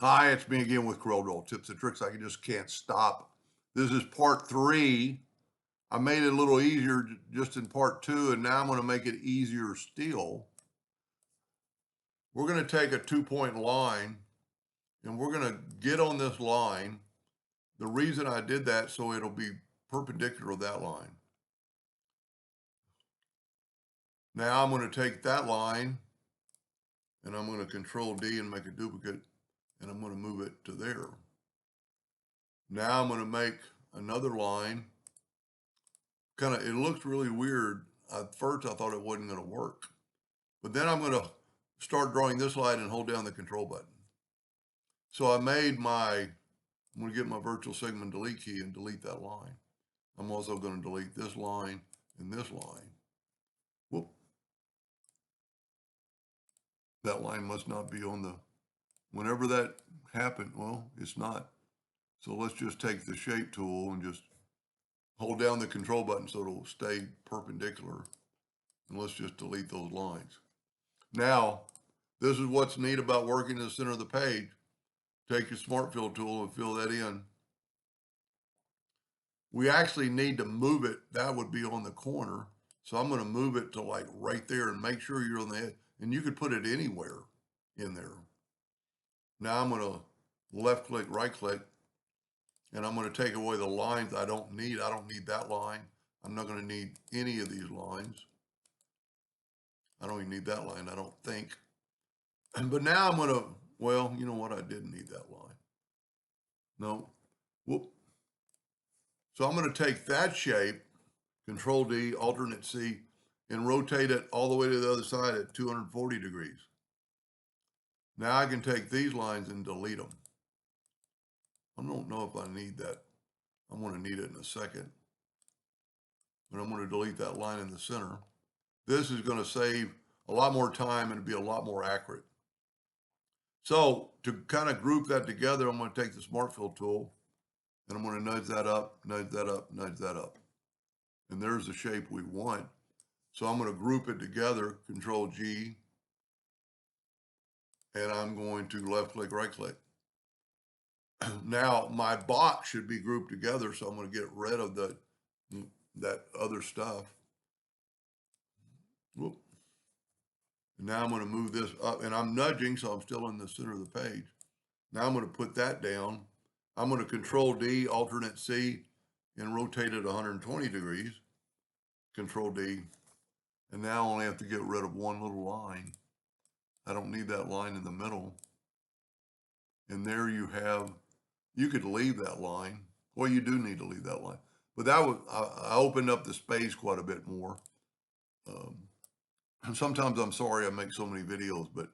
Hi, it's me again with Corel Draw Tips and Tricks. I just can't stop. This is part 3. I made it a little easier just in part 2, and now I'm going to make it easier still. We're going to take a 2-point line, and we're going to get on this line. The reason I did that, so it'll be perpendicular to that line. Now I'm going to take that line, and I'm going to Control D and make a duplicate, and I'm going to move it to there. Now I'm going to make another line. It looks really weird. At first I thought it wasn't going to work, but then I'm going to start drawing this line and hold down the control button. So I'm going to get my virtual segment delete key and delete that line. I'm also going to delete this line and this line. Whoop. That line must not be on whenever that happened, well, it's not. So let's just take the shape tool and just hold down the control button so it'll stay perpendicular. And let's just delete those lines. Now, this is what's neat about working in the center of the page. Take your Smart Fill tool and fill that in. We actually need to move it. That would be on the corner. So I'm going to move it to like right there and make sure you're on the edge. And you could put it anywhere in there. Now I'm going to left click, right click, and I'm going to take away the lines I don't need. I don't need that line. I'm not going to need any of these lines. I don't even need that line, I don't think. But now I'm going to, well, you know what? I didn't need that line. No. Whoop. So I'm going to take that shape, Control D, Alternate C, and rotate it all the way to the other side at 240 degrees. Now I can take these lines and delete them. I don't know if I need that. I'm going to need it in a second. But I'm going to delete that line in the center. This is going to save a lot more time and be a lot more accurate. So to kind of group that together, I'm going to take the Smart Fill tool and I'm going to nudge that up, nudge that up, nudge that up. And there's the shape we want. So I'm going to group it together, Control G, and I'm going to left click, right click. Now my box should be grouped together, so I'm going to get rid of that other stuff. Whoop. And now I'm going to move this up, and I'm nudging, so I'm still in the center of the page. Now I'm going to put that down. I'm going to Control D, Alternate C, and rotate it 120 degrees. Control D. And now I only have to get rid of one little line. I don't need that line in the middle. And there you have, you could leave that line. Well, you do need to leave that line. But that was, I opened up the space quite a bit more. And sometimes I'm sorry I make so many videos, but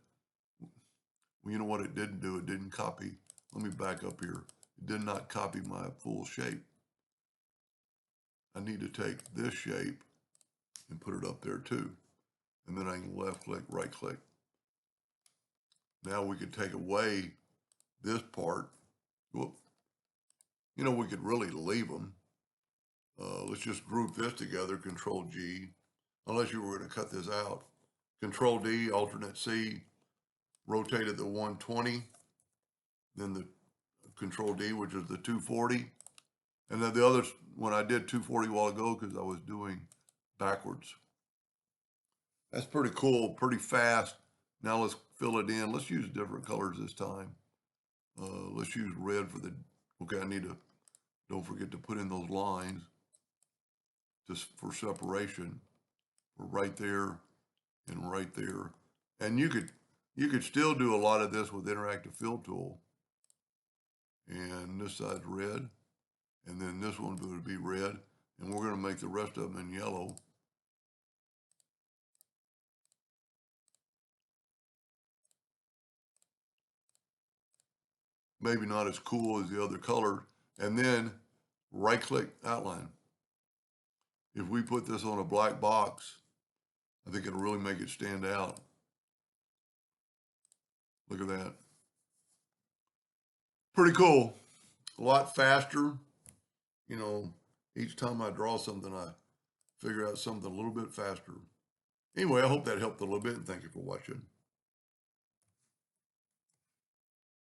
you know what it didn't do? It didn't copy. Let me back up here. It did not copy my full shape. I need to take this shape and put it up there too. And then I can left click, right click. Now we could take away this part. Whoop. You know, we could really leave them. Let's just group this together, Control G, unless you were going to cut this out. Control D, Alternate C, rotate it to 120, then the Control D, which is the 240. And then the others, when I did 240 a while ago, because I was doing backwards. That's pretty cool, pretty fast. Now let's fill it in. Let's use different colors this time. Let's use red for okay, I need to, don't forget to put in those lines just for separation, for right there and right there. And you could still do a lot of this with interactive fill tool. And this side's red, and then this one would be red, and we're going to make the rest of them in yellow. Maybe not as cool as the other color. And then right click, outline. If we put this on a black box, I think it'll really make it stand out. Look at that. Pretty cool. A lot faster. You know, each time I draw something, I figure out something a little bit faster. Anyway, I hope that helped a little bit, and thank you for watching.